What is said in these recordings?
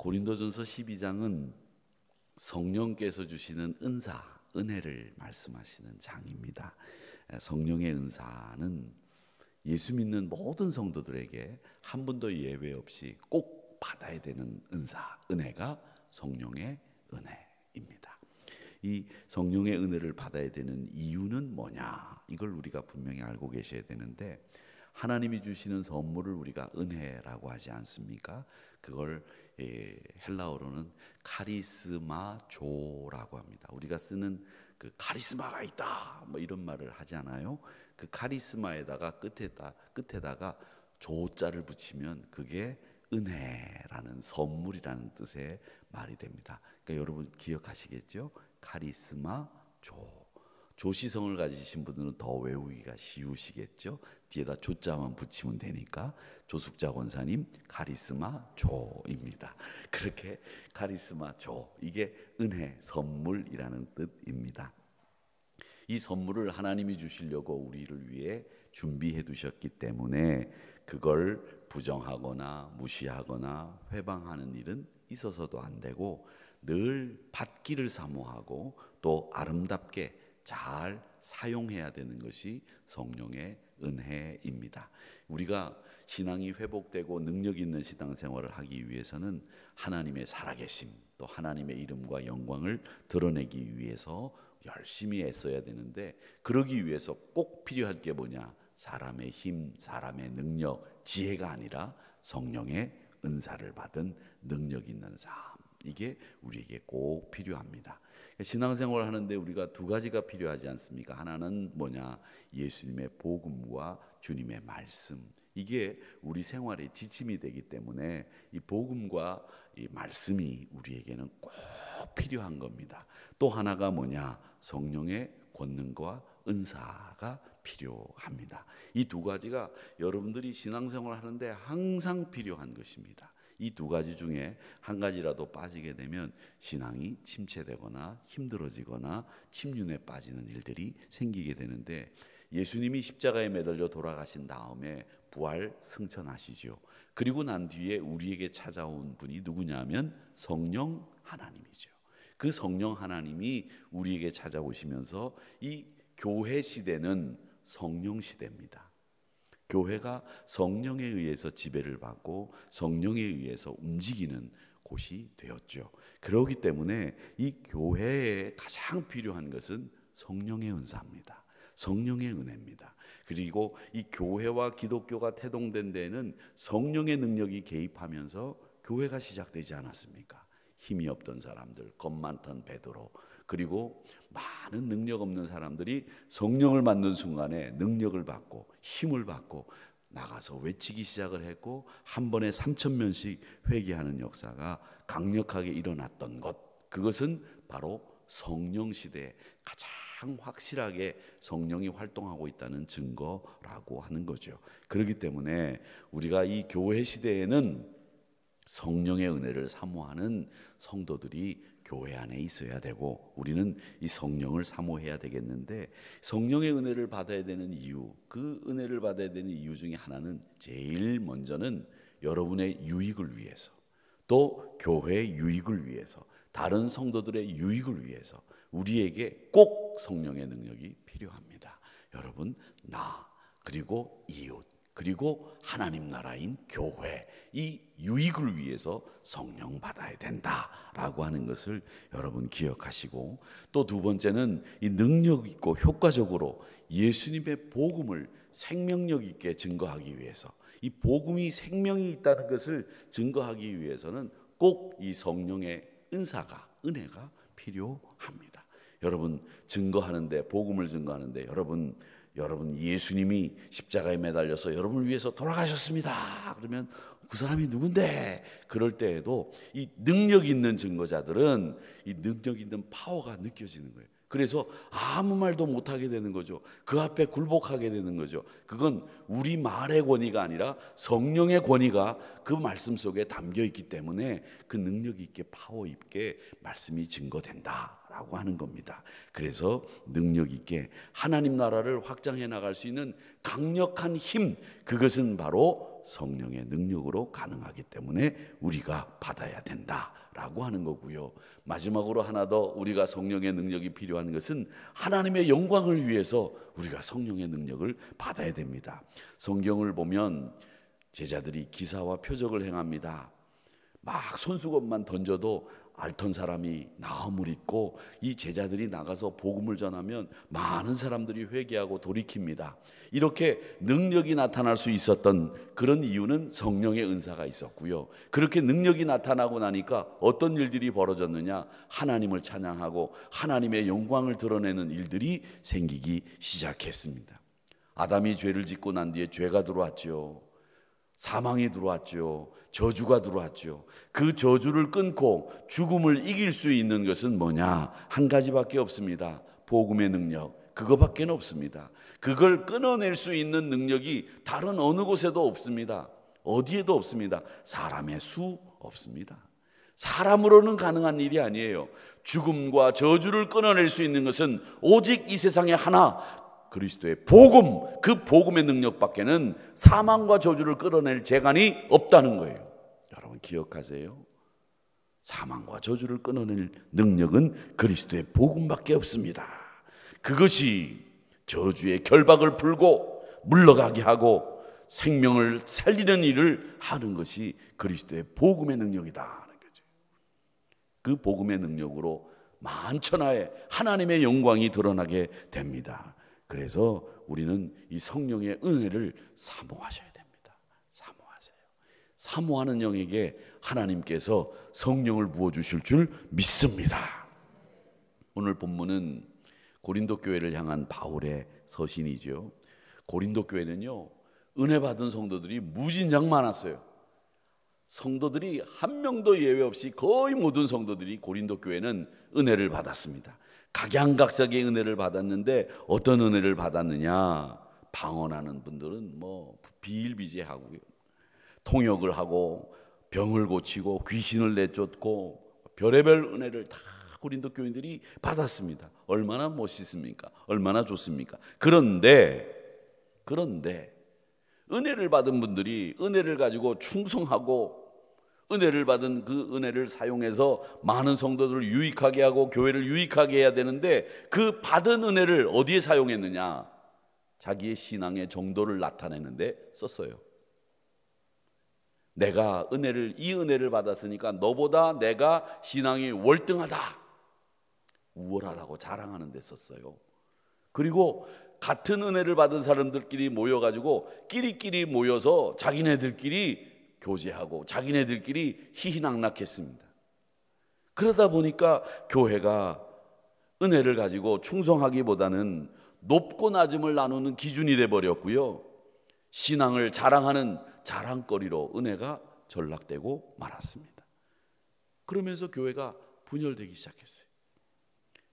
고린도전서 12장은 성령께서 주시는 은사, 은혜를 말씀하시는 장입니다. 성령의 은사는 예수 믿는 모든 성도들에게 한 분도 예외 없이 꼭 받아야 되는 은사, 은혜가 성령의 은혜입니다. 이 성령의 은혜를 받아야 되는 이유는 뭐냐? 이걸 우리가 분명히 알고 계셔야 되는데, 하나님이 주시는 선물을 우리가 은혜라고 하지 않습니까? 그걸 헬라어로는 카리스마조라고 합니다. 우리가 쓰는 그 카리스마가 있다 뭐 이런 말을 하지 않아요? 그 카리스마에다가 끝에다가 조자를 붙이면 그게 은혜라는, 선물이라는 뜻의 말이 됩니다. 그러니까 여러분 기억하시겠죠? 카리스마조. 조시성을 가지신 분들은 더 외우기가 쉬우시겠죠? 뒤에다 조자만 붙이면 되니까. 조숙자 권사님 카리스마조입니다. 그렇게 카리스마조, 이게 은혜, 선물이라는 뜻입니다. 이 선물을 하나님이 주시려고 우리를 위해 준비해 두셨기 때문에 그걸 부정하거나 무시하거나 회방하는 일은 있어서도 안 되고, 늘 받기를 사모하고 또 아름답게 잘 사용해야 되는 것이 성령의 은혜입니다. 우리가 신앙이 회복되고 능력 있는 신앙생활을 하기 위해서는 하나님의 살아계심, 또 하나님의 이름과 영광을 드러내기 위해서 열심히 애써야 되는데, 그러기 위해서 꼭 필요한 게 뭐냐? 사람의 힘, 사람의 능력, 지혜가 아니라 성령의 은사를 받은 능력 있는 삶, 이게 우리에게 꼭 필요합니다. 신앙생활을 하는데 우리가 두 가지가 필요하지 않습니까? 하나는 뭐냐? 예수님의 복음과 주님의 말씀. 이게 우리 생활의 지침이 되기 때문에 이 복음과 이 말씀이 우리에게는 꼭 필요한 겁니다. 또 하나가 뭐냐? 성령의 권능과 은사가 필요합니다. 이 두 가지가 여러분들이 신앙생활을 하는데 항상 필요한 것입니다. 이 두 가지 중에 한 가지라도 빠지게 되면 신앙이 침체되거나 힘들어지거나 침륜에 빠지는 일들이 생기게 되는데, 예수님이 십자가에 매달려 돌아가신 다음에 부활 승천하시죠. 그리고 난 뒤에 우리에게 찾아온 분이 누구냐면 성령 하나님이죠. 그 성령 하나님이 우리에게 찾아오시면서 이 교회 시대는 성령 시대입니다. 교회가 성령에 의해서 지배를 받고 성령에 의해서 움직이는 곳이 되었죠. 그렇기 때문에 이 교회에 가장 필요한 것은 성령의 은사입니다. 성령의 은혜입니다. 그리고 이 교회와 기독교가 태동된 데에는 성령의 능력이 개입하면서 교회가 시작되지 않았습니까? 힘이 없던 사람들, 겁 많던 베드로, 그리고 많은 능력 없는 사람들이 성령을 받는 순간에 능력을 받고 힘을 받고 나가서 외치기 시작을 했고, 한 번에 3,000명씩 회개하는 역사가 강력하게 일어났던 것, 그것은 바로 성령 시대에 가장 확실하게 성령이 활동하고 있다는 증거라고 하는 거죠. 그렇기 때문에 우리가 이 교회 시대에는 성령의 은혜를 사모하는 성도들이 교회 안에 있어야 되고, 우리는 이 성령을 사모해야 되겠는데, 성령의 은혜를 받아야 되는 이유, 그 은혜를 받아야 되는 이유 중에 하나는, 제일 먼저는 여러분의 유익을 위해서, 또 교회의 유익을 위해서, 다른 성도들의 유익을 위해서 우리에게 꼭 성령의 능력이 필요합니다. 여러분, 나 그리고 이웃 그리고 하나님 나라인 교회, 이 유익을 위해서 성령 받아야 된다라고 하는 것을 여러분 기억하시고, 또 두 번째는 이 능력 있고 효과적으로 예수님의 복음을 생명력 있게 증거하기 위해서, 이 복음이 생명이 있다는 것을 증거하기 위해서는 꼭 이 성령의 은사가, 은혜가 필요합니다. 여러분, 증거하는데, 복음을 증거하는데 여러분 예수님이 십자가에 매달려서 여러분을 위해서 돌아가셨습니다. 그러면 그 사람이 누군데? 그럴 때에도 이 능력 있는 증거자들은 이 능력 있는 파워가 느껴지는 거예요. 그래서 아무 말도 못하게 되는 거죠. 그 앞에 굴복하게 되는 거죠. 그건 우리 말의 권위가 아니라 성령의 권위가 그 말씀 속에 담겨 있기 때문에 그 능력 있게, 파워 있게 말씀이 증거된다라고 하는 겁니다. 그래서 능력 있게 하나님 나라를 확장해 나갈 수 있는 강력한 힘, 그것은 바로 성령의 능력으로 가능하기 때문에 우리가 받아야 된다라고 하는 거고요. 마지막으로 하나 더 우리가 성령의 능력이 필요한 것은 하나님의 영광을 위해서 우리가 성령의 능력을 받아야 됩니다. 성경을 보면 제자들이 기사와 표적을 행합니다. 막 손수건만 던져도 앓던 사람이 나음을 입고 이 제자들이 나가서 복음을 전하면 많은 사람들이 회개하고 돌이킵니다. 이렇게 능력이 나타날 수 있었던 그런 이유는 성령의 은사가 있었고요. 그렇게 능력이 나타나고 나니까 어떤 일들이 벌어졌느냐? 하나님을 찬양하고 하나님의 영광을 드러내는 일들이 생기기 시작했습니다. 아담이 죄를 짓고 난 뒤에 죄가 들어왔죠. 사망이 들어왔죠. 저주가 들어왔죠. 그 저주를 끊고 죽음을 이길 수 있는 것은 뭐냐? 한 가지밖에 없습니다. 복음의 능력. 그거밖에 없습니다. 그걸 끊어낼 수 있는 능력이 다른 어느 곳에도 없습니다. 어디에도 없습니다. 사람의 수 없습니다. 사람으로는 가능한 일이 아니에요. 죽음과 저주를 끊어낼 수 있는 것은 오직 이 세상에 하나, 그리스도의 복음, 그 복음의 능력밖에는 사망과 저주를 끌어낼 재간이 없다는 거예요. 여러분 기억하세요. 사망과 저주를 끊어낼 능력은 그리스도의 복음밖에 없습니다. 그것이 저주의 결박을 풀고 물러가게 하고 생명을 살리는 일을 하는 것이 그리스도의 복음의 능력이다 하는 거죠. 그 복음의 능력으로 만천하에 하나님의 영광이 드러나게 됩니다. 그래서 우리는 이 성령의 은혜를 사모하셔야 됩니다. 사모하세요. 사모하는 영에게 하나님께서 성령을 부어주실 줄 믿습니다. 오늘 본문은 고린도 교회를 향한 바울의 서신이죠. 고린도 교회는요, 은혜 받은 성도들이 무진장 많았어요. 성도들이 한 명도 예외 없이 거의 모든 성도들이 고린도 교회는 은혜를 받았습니다. 각양각색의 은혜를 받았는데 어떤 은혜를 받았느냐? 방언하는 분들은 뭐 비일비재하고요. 통역을 하고 병을 고치고 귀신을 내쫓고 별의별 은혜를 다 고린도 교인들이 받았습니다. 얼마나 멋있습니까? 얼마나 좋습니까? 그런데 은혜를 받은 분들이 은혜를 가지고 충성하고 은혜를 받은 그 은혜를 사용해서 많은 성도들을 유익하게 하고 교회를 유익하게 해야 되는데 그 받은 은혜를 어디에 사용했느냐? 자기의 신앙의 정도를 나타내는데 썼어요. 내가 이 은혜를 받았으니까 너보다 내가 신앙이 월등하다, 우월하다고 자랑하는 데 썼어요. 그리고 같은 은혜를 받은 사람들끼리 모여가지고 끼리끼리 모여서 자기네들끼리 교제하고 자기네들끼리 희희낙낙했습니다. 그러다 보니까 교회가 은혜를 가지고 충성하기보다는 높고 낮음을 나누는 기준이 돼버렸고요, 신앙을 자랑하는 자랑거리로 은혜가 전락되고 말았습니다. 그러면서 교회가 분열되기 시작했어요.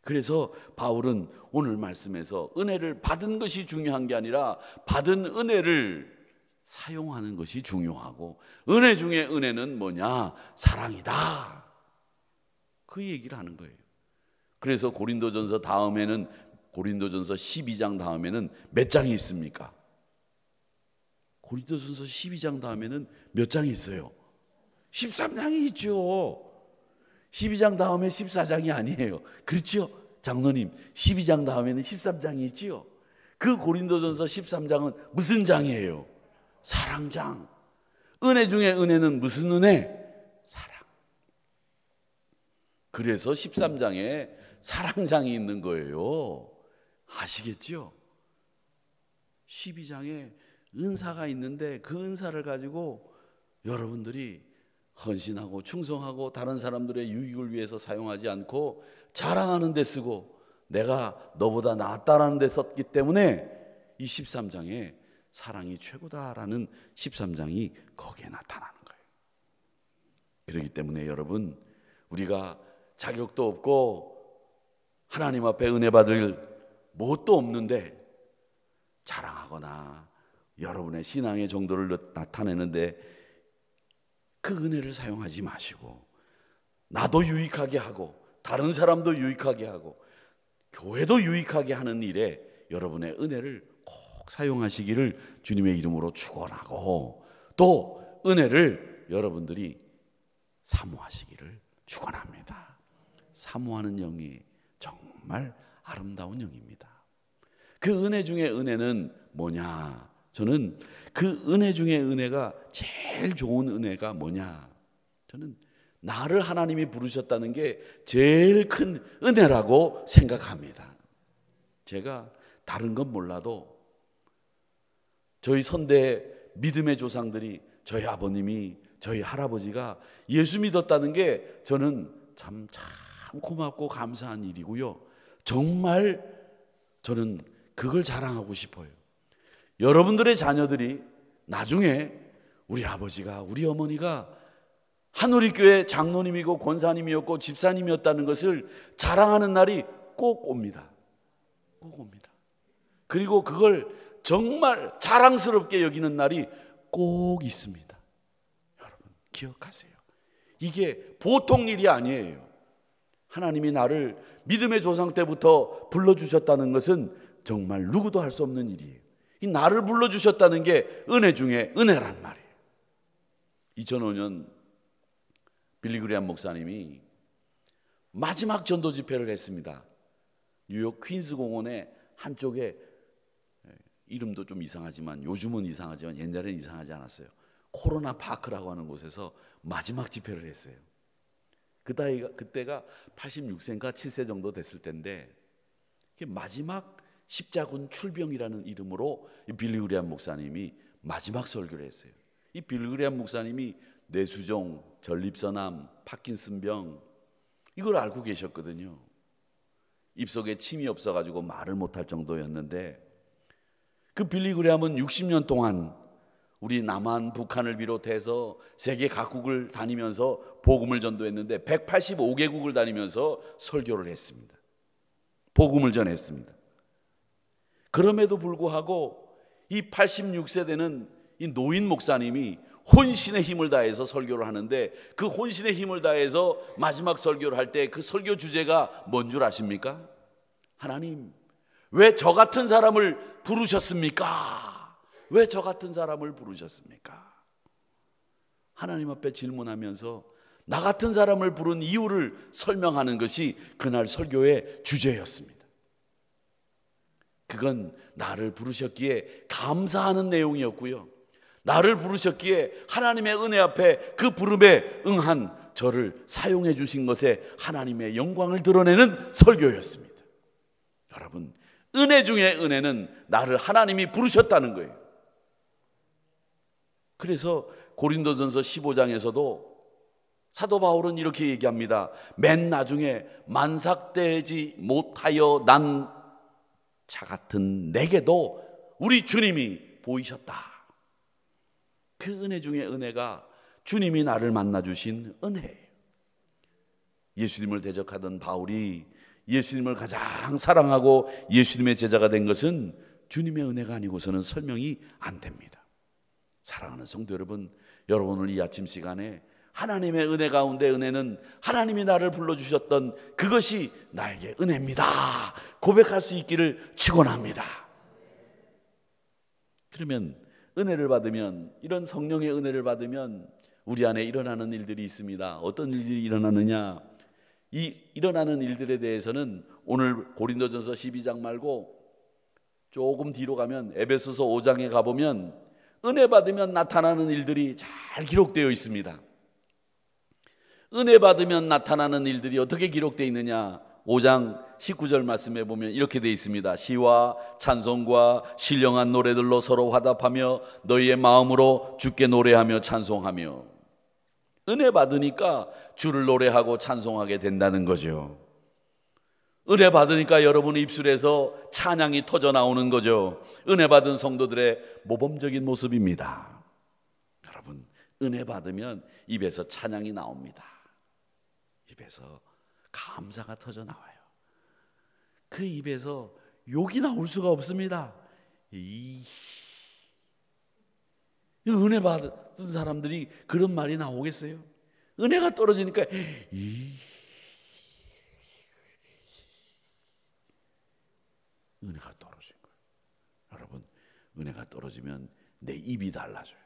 그래서 바울은 오늘 말씀에서 은혜를 받은 것이 중요한 게 아니라 받은 은혜를 사용하는 것이 중요하고, 은혜 중에 은혜는 뭐냐? 사랑이다. 그 얘기를 하는 거예요. 그래서 고린도전서 다음에는, 고린도전서 12장 다음에는 몇 장이 있습니까? 고린도전서 12장 다음에는 몇 장이 있어요? 13장이 있죠. 12장 다음에 14장이 아니에요. 그렇죠? 장로님, 12장 다음에는 13장이 있지요. 그 고린도전서 13장은 무슨 장이에요? 사랑장. 은혜 중에 은혜는 무슨 은혜? 사랑. 그래서 13장에 사랑장이 있는 거예요. 아시겠죠? 12장에 은사가 있는데 그 은사를 가지고 여러분들이 헌신하고 충성하고 다른 사람들의 유익을 위해서 사용하지 않고 자랑하는 데 쓰고 내가 너보다 낫다라는 데 썼기 때문에 이 13장에 사랑이 최고다라는 13장이 거기에 나타나는 거예요. 그렇기 때문에 여러분, 우리가 자격도 없고 하나님 앞에 은혜 받을 뭣도 없는데 자랑하거나 여러분의 신앙의 정도를 나타내는데 그 은혜를 사용하지 마시고, 나도 유익하게 하고 다른 사람도 유익하게 하고 교회도 유익하게 하는 일에 여러분의 은혜를 꼭 사용하시기를 주님의 이름으로 축원하고, 또 은혜를 여러분들이 사모하시기를 축원합니다. 사모하는 영이 정말 아름다운 영입니다. 그 은혜 중에 은혜는 뭐냐? 저는 그 은혜 중에 은혜가 제일 좋은 은혜가 뭐냐? 저는 나를 하나님이 부르셨다는 게 제일 큰 은혜라고 생각합니다. 제가 다른 건 몰라도 저희 선대 믿음의 조상들이, 저희 아버님이, 저희 할아버지가 예수 믿었다는 게 저는 참 고맙고 감사한 일이고요. 정말 저는 그걸 자랑하고 싶어요. 여러분들의 자녀들이 나중에 우리 아버지가, 우리 어머니가 한우리교회 장로님이고 권사님이었고 집사님이었다는 것을 자랑하는 날이 꼭 옵니다. 꼭 옵니다. 그리고 그걸 정말 자랑스럽게 여기는 날이 꼭 있습니다. 여러분 기억하세요. 이게 보통 일이 아니에요. 하나님이 나를 믿음의 조상 때부터 불러주셨다는 것은 정말 누구도 할 수 없는 일이에요. 이 나를 불러주셨다는 게 은혜 중에 은혜란 말이에요. 2005년 빌리그리암 목사님이 마지막 전도 집회를 했습니다. 뉴욕 퀸스 공원의 한쪽에, 이름도 좀 이상하지만 요즘은 이상하지만 옛날에는 이상하지 않았어요. 코로나 파크라고 하는 곳에서 마지막 집회를 했어요. 그때가 86세인가 7세 정도 됐을 텐데, 마지막 십자군 출병이라는 이름으로 빌리그리암 목사님이 마지막 설교를 했어요. 이 빌리그리암 목사님이 뇌수종, 전립선암, 파킨슨병 이걸 앓고 계셨거든요. 입속에 침이 없어가지고 말을 못할 정도였는데, 그 빌리그리암은 60년 동안 우리 남한, 북한을 비롯해서 세계 각국을 다니면서 복음을 전도했는데 185개국을 다니면서 설교를 했습니다. 복음을 전했습니다. 그럼에도 불구하고 이 86세 되는 이 노인 목사님이 혼신의 힘을 다해서 설교를 하는데, 그 혼신의 힘을 다해서 마지막 설교를 할 때 그 설교 주제가 뭔 줄 아십니까? 하나님, 왜 저 같은 사람을 부르셨습니까? 왜 저 같은 사람을 부르셨습니까? 하나님 앞에 질문하면서 나 같은 사람을 부른 이유를 설명하는 것이 그날 설교의 주제였습니다. 그건 나를 부르셨기에 감사하는 내용이었고요, 나를 부르셨기에 하나님의 은혜 앞에 그 부름에 응한 저를 사용해 주신 것에 하나님의 영광을 드러내는 설교였습니다. 여러분, 은혜 중에 은혜는 나를 하나님이 부르셨다는 거예요. 그래서 고린도전서 15장에서도 사도 바울은 이렇게 얘기합니다. 맨 나중에 만삭되지 못하여 난 자 같은 내게도 우리 주님이 보이셨다. 그 은혜 중에 은혜가 주님이 나를 만나주신 은혜예요. 예수님을 대적하던 바울이 예수님을 가장 사랑하고 예수님의 제자가 된 것은 주님의 은혜가 아니고서는 설명이 안 됩니다. 사랑하는 성도 여러분, 여러분 오늘 이 아침 시간에 하나님의 은혜 가운데 은혜는 하나님이 나를 불러주셨던 그것이 나에게 은혜입니다 고백할 수 있기를 축원합니다. 그러면 은혜를 받으면, 이런 성령의 은혜를 받으면 우리 안에 일어나는 일들이 있습니다. 어떤 일들이 일어나느냐, 이 일어나는 일들에 대해서는 오늘 고린도전서 12장 말고 조금 뒤로 가면 에베소서 5장에 가보면 은혜 받으면 나타나는 일들이 잘 기록되어 있습니다. 은혜 받으면 나타나는 일들이 어떻게 기록되어 있느냐, 5장 19절 말씀에 보면 이렇게 되어 있습니다. 시와 찬송과 신령한 노래들로 서로 화답하며 너희의 마음으로 주께 노래하며 찬송하며. 은혜 받으니까 주를 노래하고 찬송하게 된다는 거죠. 은혜 받으니까 여러분의 입술에서 찬양이 터져 나오는 거죠. 은혜 받은 성도들의 모범적인 모습입니다. 여러분, 은혜 받으면 입에서 찬양이 나옵니다. 입에서 감사가 터져 나와요. 그 입에서 욕이 나올 수가 없습니다. 은혜 받은 사람들이 그런 말이 나오겠어요? 은혜가 떨어지니까 은혜가 떨어진 거예요. 여러분, 은혜가 떨어지면 내 입이 달라져요.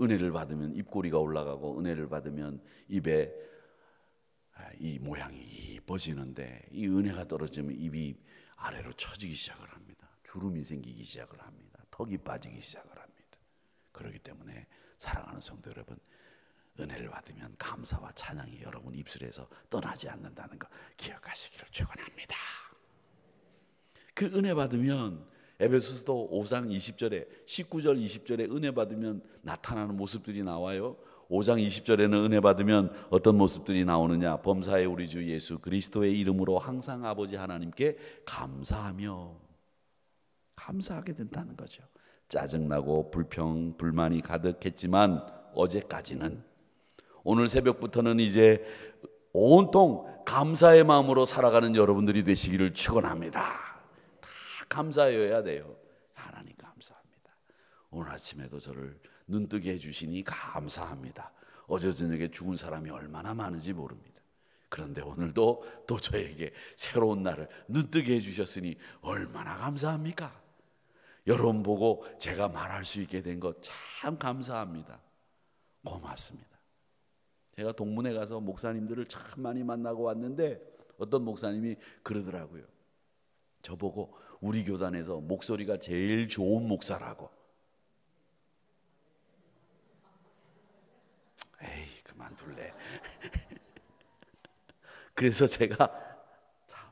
은혜를 받으면 입꼬리가 올라가고 은혜를 받으면 입에 이 모양이 이뻐지는데 이 은혜가 떨어지면 입이 아래로 처지기 시작을 합니다. 주름이 생기기 시작을 합니다. 턱이 빠지기 시작을 합니다. 그렇기 때문에 사랑하는 성도 여러분, 은혜를 받으면 감사와 찬양이 여러분 입술에서 떠나지 않는다는 거 기억하시기를 축원합니다. 그 은혜 받으면 에베소서도 5장 20절에 19절 20절에 은혜 받으면 나타나는 모습들이 나와요. 5장 20절에는 은혜 받으면 어떤 모습들이 나오느냐, 범사에 우리 주 예수 그리스도의 이름으로 항상 아버지 하나님께 감사하며, 감사하게 된다는 거죠. 짜증나고 불평 불만이 가득했지만 어제까지는, 오늘 새벽부터는 이제 온통 감사의 마음으로 살아가는 여러분들이 되시기를 축원합니다. 다 감사여야 돼요. 하나님 감사합니다. 오늘 아침에도 저를 눈뜨게 해주시니 감사합니다. 어제 저녁에 죽은 사람이 얼마나 많은지 모릅니다. 그런데 오늘도 또 저에게 새로운 날을 눈뜨게 해주셨으니 얼마나 감사합니까? 여러분 보고 제가 말할 수 있게 된 것 참 감사합니다. 고맙습니다. 제가 동문회 가서 목사님들을 참 많이 만나고 왔는데 어떤 목사님이 그러더라고요. 저보고 우리 교단에서 목소리가 제일 좋은 목사라고. 에이, 그만둘래. 그래서 제가 참,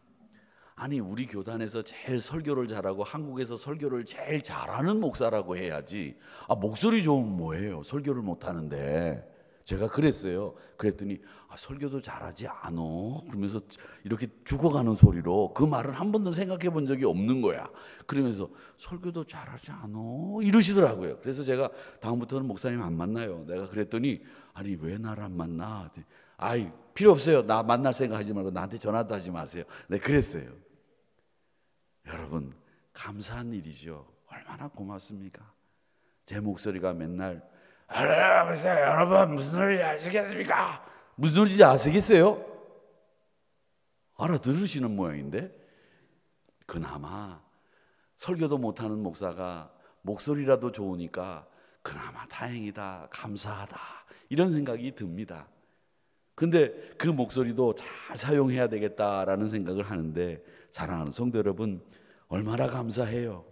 아니 우리 교단에서 제일 설교를 잘하고 한국에서 설교를 제일 잘하는 목사라고 해야지, 목소리 좋으면 뭐예요? 설교를 못하는데. 제가 그랬어요. 그랬더니 설교도 잘하지 않어? 그러면서 이렇게 죽어가는 소리로, 그 말을 한 번도 생각해 본 적이 없는 거야. 그러면서 설교도 잘하지 않어? 이러시더라고요. 그래서 제가 다음부터는 목사님 안 만나요. 내가 그랬더니 아니 왜 나를 안 만나? 아이 필요 없어요. 나 만날 생각하지 말고 나한테 전화도 하지 마세요. 네, 그랬어요. 여러분 감사한 일이죠. 얼마나 고맙습니까? 제 목소리가 맨날 여러분 무슨 소리인지 아시겠습니까? 무슨 소리인지 아시겠어요? 알아들으시는 모양인데, 그나마 설교도 못하는 목사가 목소리라도 좋으니까 그나마 다행이다, 감사하다, 이런 생각이 듭니다. 근데 그 목소리도 잘 사용해야 되겠다라는 생각을 하는데, 사랑하는 성도 여러분, 얼마나 감사해요.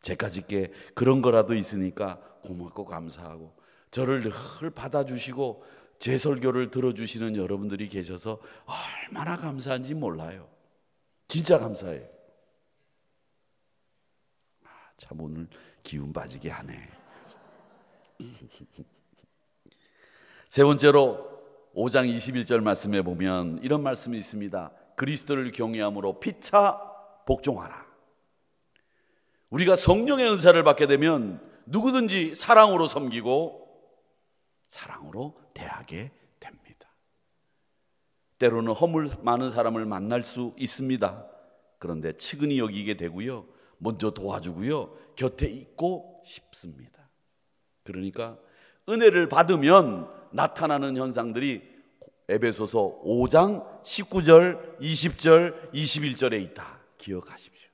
제까짓게 그런 거라도 있으니까 고맙고 감사하고, 저를 늘 받아주시고 제 설교를 들어주시는 여러분들이 계셔서 얼마나 감사한지 몰라요. 진짜 감사해요. 참 오늘 기운 빠지게 하네. 세 번째로 5장 21절 말씀에 보면 이런 말씀이 있습니다. 그리스도를 경외함으로 피차 복종하라. 우리가 성령의 은사를 받게 되면 누구든지 사랑으로 섬기고 사랑으로 대하게 됩니다. 때로는 허물 많은 사람을 만날 수 있습니다. 그런데 측은히 여기게 되고요, 먼저 도와주고요, 곁에 있고 싶습니다. 그러니까 은혜를 받으면 나타나는 현상들이 에베소서 5장 19절, 20절, 21절에 있다. 기억하십시오.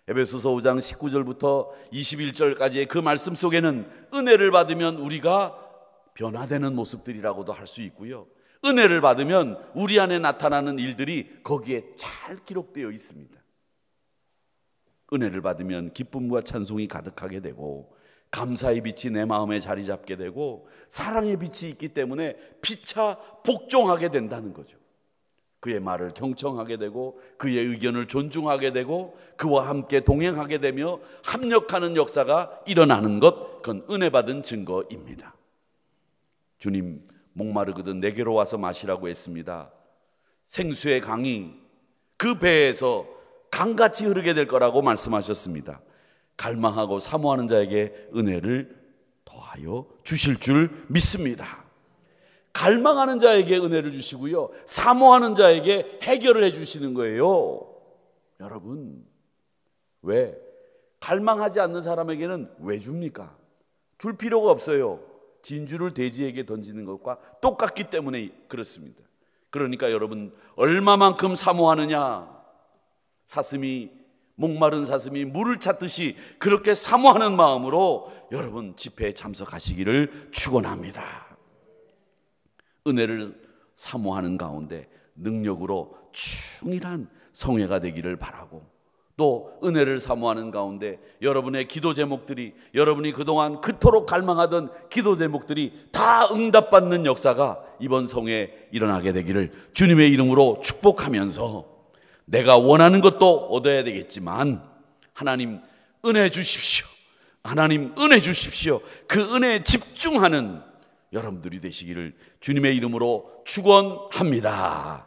에베소서 5장 19절부터 21절까지의 그 말씀 속에는 은혜를 받으면 우리가 변화되는 모습들이라고도 할 수 있고요, 은혜를 받으면 우리 안에 나타나는 일들이 거기에 잘 기록되어 있습니다. 은혜를 받으면 기쁨과 찬송이 가득하게 되고, 감사의 빛이 내 마음에 자리 잡게 되고, 사랑의 빛이 있기 때문에 피차 복종하게 된다는 거죠. 그의 말을 경청하게 되고, 그의 의견을 존중하게 되고, 그와 함께 동행하게 되며 합력하는 역사가 일어나는 것, 그건 은혜 받은 증거입니다. 주님 목마르거든 내게로 와서 마시라고 했습니다. 생수의 강이 그 배에서 강같이 흐르게 될 거라고 말씀하셨습니다. 갈망하고 사모하는 자에게 은혜를 더하여 주실 줄 믿습니다. 갈망하는 자에게 은혜를 주시고요, 사모하는 자에게 해결을 해주시는 거예요. 여러분, 왜? 갈망하지 않는 사람에게는 왜 줍니까? 줄 필요가 없어요. 진주를 돼지에게 던지는 것과 똑같기 때문에 그렇습니다. 그러니까 여러분, 얼마만큼 사모하느냐, 사슴이 목마른 사슴이 물을 찾듯이 그렇게 사모하는 마음으로 여러분 집회에 참석하시기를 축원합니다. 은혜를 사모하는 가운데 능력으로 충실한 성회가 되기를 바라고, 또 은혜를 사모하는 가운데 여러분의 기도 제목들이, 여러분이 그동안 그토록 갈망하던 기도 제목들이 다 응답받는 역사가 이번 성회에 일어나게 되기를 주님의 이름으로 축복하면서, 내가 원하는 것도 얻어야 되겠지만 하나님 은혜 주십시오, 하나님 은혜 주십시오, 그 은혜에 집중하는 여러분들이 되시기를 주님의 이름으로 축원합니다.